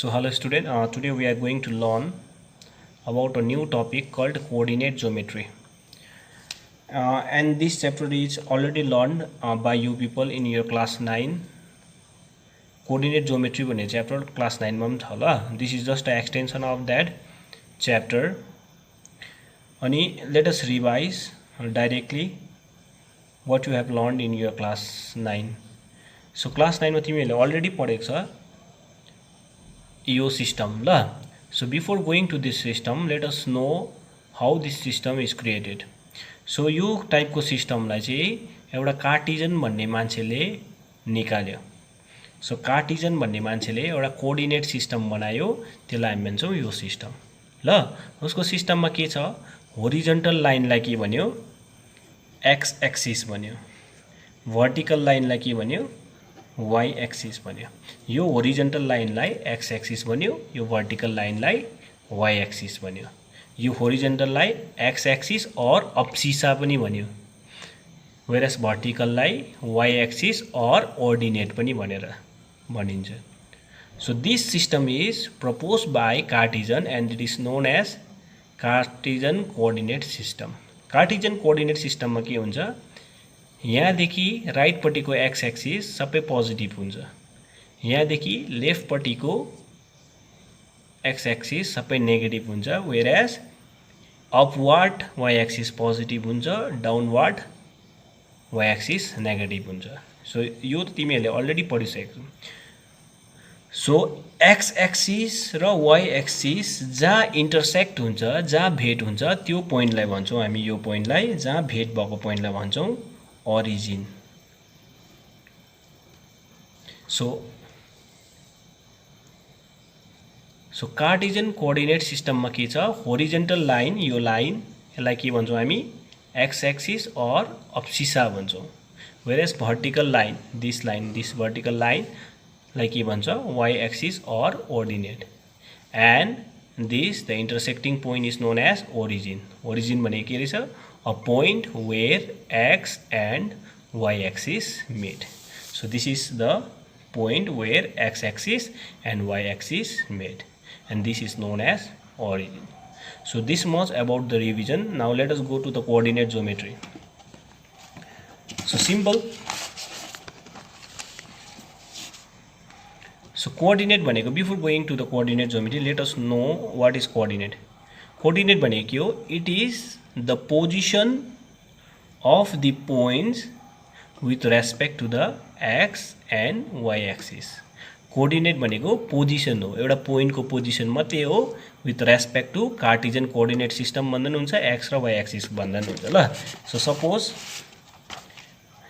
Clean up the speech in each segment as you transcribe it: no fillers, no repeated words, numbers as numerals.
So hello student, today we are going to learn about a new topic called coordinate geometry. And this chapter is already learned by you people in your class 9. Coordinate geometry भन्ने chapter class 9 मा पनि छ ल. This is just an extension of that chapter. अनि let us revise directly what you have learned in your class 9. So class 9 मा तिमीहरूले already पढेको छ यो system ल. So before going to this system, let us know how this system is created. So यो type को system लाई चाहिँ एउटा कार्टेशियन भन्ने मान्छेले निकाल्यो. So कार्टेशियन भन्ने मान्छेले एउटा कोअर्डिनेट सिस्टम बनायो, त्यसलाई हामी भन्छौं यो सिस्टम ल. उसको सिस्टममा के छ, होरिजन्टल लाइनलाई के भन्यो, एक्स एक्सिस भन्यो, भर्टिकल लाइनलाई के भन्यो, y एक्सिस भन्यो. यो होरिजन्टल लाइनलाई x एक्सिस भन्यो, यो भर्टिकल लाइनलाई y एक्सिस भन्यो. यो होरिजन्टललाई x एक्सिस और अब्सिसा पनि भन्यो, whereas भर्टिकललाई y एक्सिस और ऑर्डिनेट पनि भनेर भनिन्छ. So this system is proposed by Cartesian and it is known as Cartesian coordinate system. Cartesian coordinate system मा के हुन्छ, यहाँदेखि राइटपट्टिको एक्स एक्सिस सबै पोजिटिभ हुन्छ, यहाँदेखि लेफ्टपट्टिको एक्स एक्सिस सबै नेगेटिभ हुन्छ, whereas upward y axis positive हुन्छ, डाउनवर्ड वाई एक्सिस नेगेटिभ हुन्छ. सो यो तिमीहरूले अलरेडी पढिसकेको छौ. सो एक्स एक्सिस र वाई एक्सिस जहाँ इन्टरसेक्ट हुन्छ, जहाँ भेट हुन्छ, त्यो पोइन्टलाई भन्छौँ हामी, यो पोइन्टलाई जहाँ भेट भएको पोइन्टलाई भन्छौँ origin. So Cartesian coordinate system मा के छ, horizontal line, यो लाइन यसलाई के भन्छौं हामी, x axis और अब्सिसा भन्छौं, whereas vertical line, this line, this vertical line लाई के भन्छ, y axis और ordinate, and this the intersecting point is known as origin. Origin भने के रहेछ, a point where x and y axis meet. So this is the point where x axis and y axis meet, and this is known as origin. So this much about the revision. Now let us go to the coordinate geometry. So simple. So coordinate भनेको, before going to the coordinate geometry, let us know what is coordinate. Coordinate भनेको के हो, it is the position of the points with respect to the x and y axis. Coordinate भनेको position हो, एउटा पोइन्टको position मात्रै हो, with respect to Cartesian coordinate system भन्दा हुन्छ, एक्स र वाई एक्सिस भन्दा हुन्छ ल. सो सपोज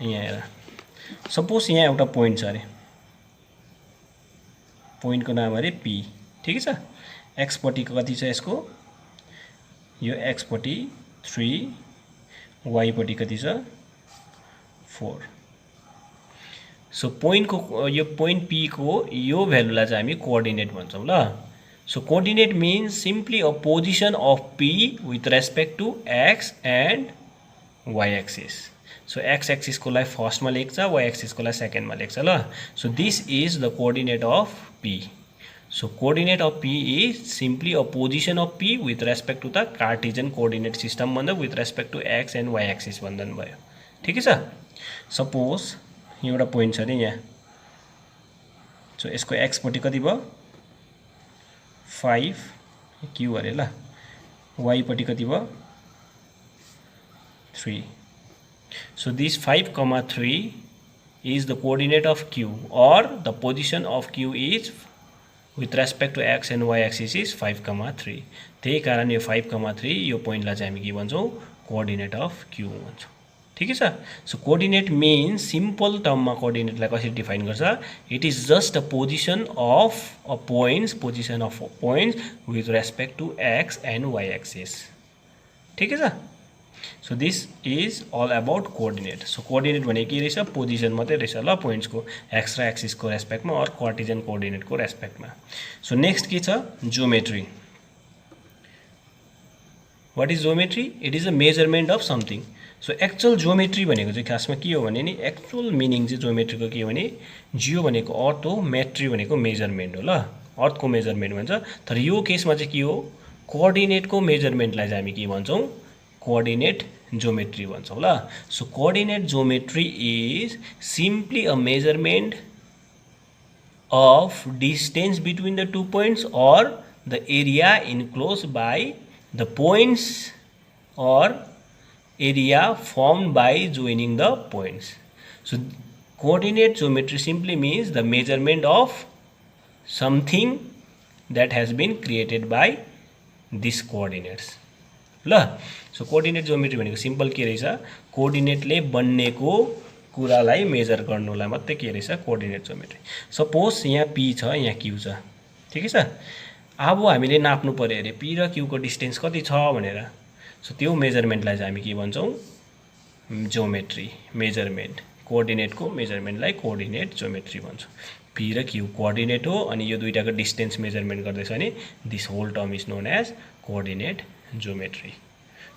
यहाँ यहाँ एउटा पोइन्ट छ अरे, पोइन्टको नाम अरे पी, ठिक छ. एक्स पट्टिको कति छ यसको, यो एक्स पट्टि 3, वाई पट्टि कति छ 4. सो पोइन्टको यो पोइन्ट पी को यो भ्यालुलाई चाहिँ हामी कोअर्डिनेट भन्छौं ल. So coordinate means simply a position of P with respect to x and y axis. So x axis को लाई फर्स्टमा लेख्छ, वाई एक्सिस को लाई सेकेन्डमा लेख्छ ल. So this is the coordinate of P. So coordinate of P is simply a position of P with respect to the Cartesian coordinate system भन्दा with respect to x and y axis भन्दा नि भयो, ठिक छ. Suppose एउटा point छ नि यहाँ, सो यसको x पट्टि कति भयो 5 q अरे ल, y पट्टि कति भयो 3. So this 5,3 is the coordinate of q, or the position of q is with respect to x and y axis is 5,3. त्यही कारण यो 5,3 यो पोइन्टलाई चाहिँ हामी के भन्छौं, कोअर्डिनेट अफ q भन्छौं, ठिक छ. सो कोअर्डिनेट मिन्स, सिम्पल टर्ममा कोअर्डिनेटलाई कसरी डिफाइन गर्छ, it is just a position of a points, position of points with respect to x and y axis, ठिक छ. So this is all about coordinate. So coordinate भने के रहेछ, position मात्रै रहेछ ल, पोइन्ट्सको एक्स र एक्सिसको रेस्पेक्टमा और कार्टेशियन कोअर्डिनेटको रेस्पेक्टमा. सो नेक्स्ट के छ, geometry. What is geometry, it is a measurement of something. So actual geometry भनेको चाहिँ खासमा के हो भने नि, एक्चुअल मिनिङ चाहिँ ज्योमेट्रीको के हो भने, जियो भनेको अर्थ हो, मेट्री भनेको मेजरमेन्ट हो ल. अर्थको मेजरमेन्ट भन्छ। तर यो केसमा चाहिँ के हो, कोअर्डिनेटको मेजरमेन्टलाई चाहिँ हामी के भन्छौँ, कोअर्डिनेट ज्योमेट्री भन्छौँ ल। So coordinate geometry is simply a measurement of distance between the 2 points or the area enclosed by the points or area formed by joining the points. So coordinate geometry simply means the measurement of something that has been created by these coordinates ल। So coordinate geometry भनेको simple के रहेछ, कोअर्डिनेटले बन्नेको कुरालाई major गर्नुलाई मात्रै के रहेछ, coordinate geometry. Suppose यहाँ पी छ, यहाँ क्यू छ, ठिकै छ। अब हामीले नाप्नु पर्यो अरे पी र क्यूको डिस्टेन्स कति छ भनेर। सो त्यो मेजरमेन्टलाई चाहिँ हामी के भन्छौँ, ज्योमेट्री मेजरमेन्ट, कोअर्डिनेटको मेजरमेन्टलाई कोअर्डिनेट ज्योमेट्री भन्छौँ। पी र क्यू कोअर्डिनेट हो अनि यो दुईटाको डिस्टेन्स मेजरमेन्ट गर्दैछ भने this whole term is known as coordinate geometry.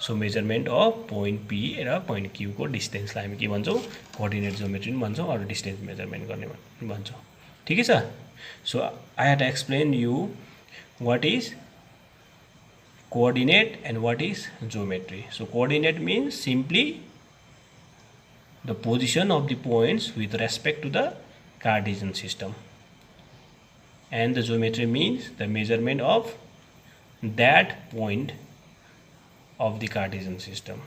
So measurement of point P र पोइन्ट क्यू को डिस्टेन्सलाई हामी के भन्छौँ, कोअर्डिनेट ज्योमेट्री पनि भन्छौँ, अरू डिस्टेन्स मेजरमेन्ट गर्ने भन्छौँ, ठिकै छ। So I have explain you what is coordinate and what is geometry. So coordinate means simply the position of the points with respect to the Cartesian system and the geometry means the measurement of that point of the Cartesian system.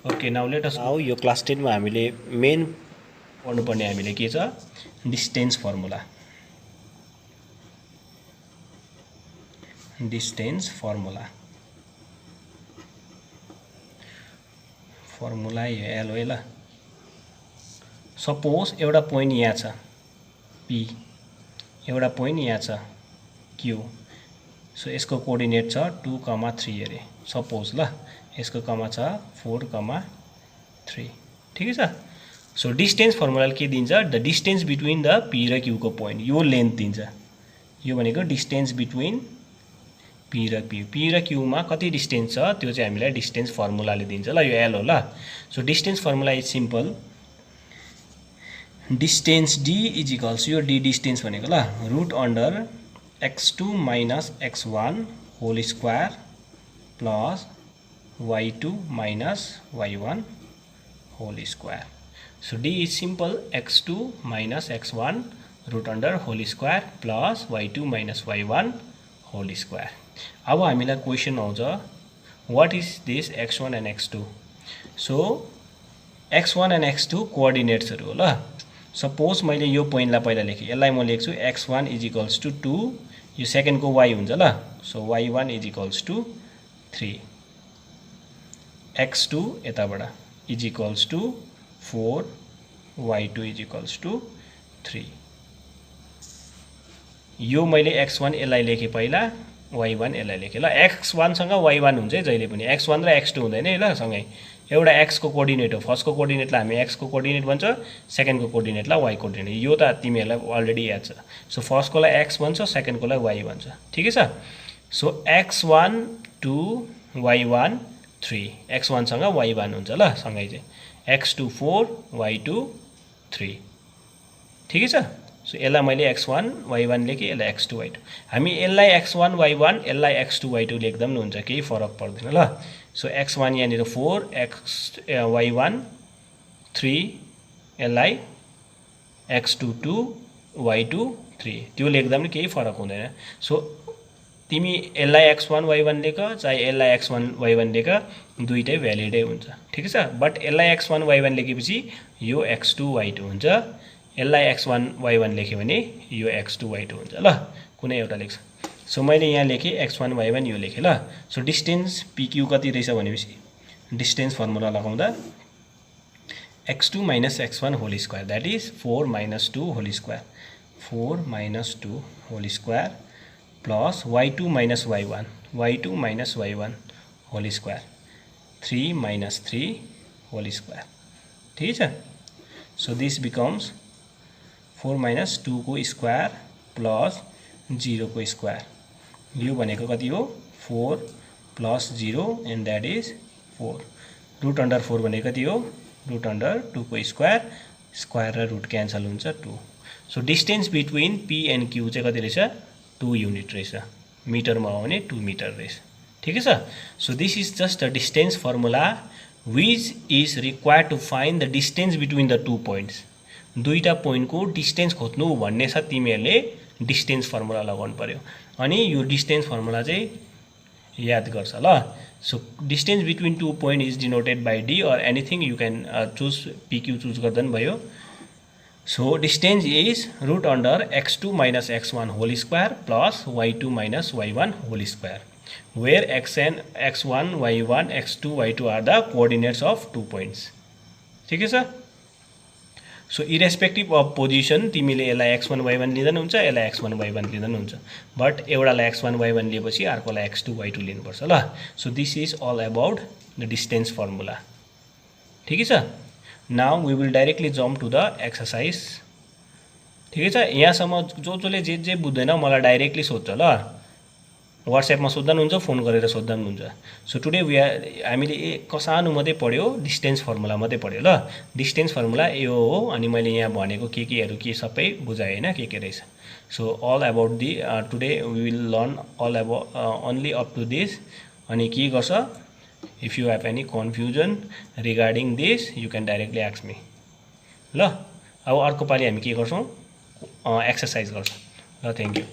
Okay, now let us now यो class 10 मा हामीले main पढ्नुपर्ने हामीले के छ, distance formula. Distance formula formula L हो ल। Suppose एउटा पोइन्ट यहाँ छ पी, एउटा पोइन्ट यहाँ छ क्यू। सो यसको कोअर्डिनेट छ 2,3 अरे सपोज ल, यसको कमा छ 4,3, ठिकै छ। सो डिस्टेन्स फर्मुलाले के दिन्छ, the distance between the P र क्यूको पोइन्ट, यो लेन्थ दिन्छ। यो भनेको डिस्टेन्स बिट्विन पी र क्यू, पी र क्यूमा कति डिस्टेन्स छ त्यो चाहिँ हामीलाई डिस्टेन्स फर्मुलाले दिन्छ ल, यो एल हो ल। So distance formula is simple, distance D is equals, यो डी डिस्टेन्स भनेको ल, root under x2 minus x1 whole square plus y2 minus y1 whole square. So D is simple, x2 minus x1 root under whole square plus y2 minus y1 whole square. अब हामीलाई question आउँछ, what is this x1 and x2? So x1 and x2 कोअर्डिनेट्सहरु हो ल। Suppose मैले यो पोइन्टलाई पहिला लेखेँ, यसलाई म लेख्छु x1 इज इक्वल्स टु 2, यो सेकेन्डको y हुन्छ ल। So y1 is equals to 3, x2 यताबाट is equals to 4, y2 is equals to 3। यो मैले x1 यसलाई लेखेँ पहिला, y1 यसलाई लेखेँ ल। x1 सँग y1 हुन्छ जहिले पनि, x1 र x2 हुँदैन है ल सँगै। एउटा x को कोअर्डिनेट हो, फर्स्टको कोअर्डिनेटलाई हामी x को कोअर्डिनेट भन्छ, सेकेन्डको कोअर्डिनेटलाई y कोअर्डिनेट, यो त तिमीहरूलाई अलरेडी याद छ। सो फर्स्टकोलाई x भन्छ, सेकेन्डकोलाई y भन्छ, ठिकै छ। सो x1 2 y1 3, x1 सँग y1 हुन्छ ल सँगै चाहिँ, x2 4 y2 3, ठिकै छ। सो यसलाई मैले x1 y1 लेखेँ, यसलाई x2 y2, हामी यसलाई x1 y1 यसलाई x2 y2 लेख्दा पनि हुन्छ, केही फरक पर्दैन ल। सो x1 यहाँनिर 4, y1 3, यसलाई x2 2 y2 3, त्यो लेख्दा पनि केही फरक हुँदैन। सो तिमी यसलाई x1 y1 लेख चाहे यसलाई x1 y1 लेख, दुईटै भ्यालिडै हुन्छ, ठिक छ। बट यसलाई x1 y1 लेखेपछि यो x2 y2 हुन्छ, यसलाई x1 y1 लेख्यो भने यो x2 y2 हुन्छ ल, कुनै एउटा लेख्छ। सो मैले यहाँ लेखेँ x1 y1 यो लेखेँ ल। सो डिस्टेन्स pq कति रहेछ भनेपछि डिस्टेन्स फर्मुला लगाउँदा x2 minus x1 whole square, that is 4 minus 2 whole square, 4 minus 2 whole square plus y2 minus y1, y2 minus y1 whole square, 3 minus 3 whole square, ठीक छ। So this becomes 4 minus 2 को square plus 0 को square, यो भनेको कति हो 4 plus 0 and that is 4, root under 4 भनेको कति हो रुट अन्डर 2 को स्क्वायर, स्क्वायर र रुट क्यान्सल हुन्छ 2। So distance between P and Q चाहिँ कति रहेछ 2 युनिट रहेछ मिटरमा हो भने 2 मिटर रहेछ ठिकै छ so this is just a distance formula which is required to find the distance between the 2 points दुईटा पोइन्टको डिस्टेन्स खोज्नु भन्ने छ तिमीहरूले डिस्टेन्स फर्मुला लगाउनु पर्यो अनि यो डिस्टेन्स फर्मुला चाहिँ याद गर्छ ल so distance between 2 point is denoted by D or anything you can choose PQ choose गर्दा पनि भयो so distance is root under x2 minus x1 whole square plus y2 minus y1 whole square where xn x1 y1 x2 y2 are the coordinates of 2 points ठिकै छ so irrespective of position तिमीले यसलाई x1 y1 लिँदा पनि हुन्छ यसलाई x1 y1 लिँदा पनि हुन्छ बट एउटालाई x1 y1 लिएपछि अर्कोलाई x2 y2 लिनुपर्छ ल so this is all about the distance formula ठिकै छ now we will directly jump to the exercise ठिकै छ यहाँसम्म जसले जे बुझ्दैन मलाई डाइरेक्टली सोध्छ ल वाट्सएपमा सोध्दा पनि हुन्छ फोन गरेर सोध्दा पनि हुन्छ सो टुडे हामीले सानो मात्रै पढ्यो डिस्टेन्स फर्मुला मात्रै पढ्यो ल डिस्टेन्स फर्मुला यो हो अनि मैले यहाँ भनेको केहरू के सबै बुझाएँ होइन के रहेछ so all about the today we will learn all about only up to this अनि के गर्छ if you have any confusion regarding this you can directly ask me ल अब अर्को पालि हामी के गर्छौँ एक्सरसाइज गर्छौँ ल थ्याङ्क यू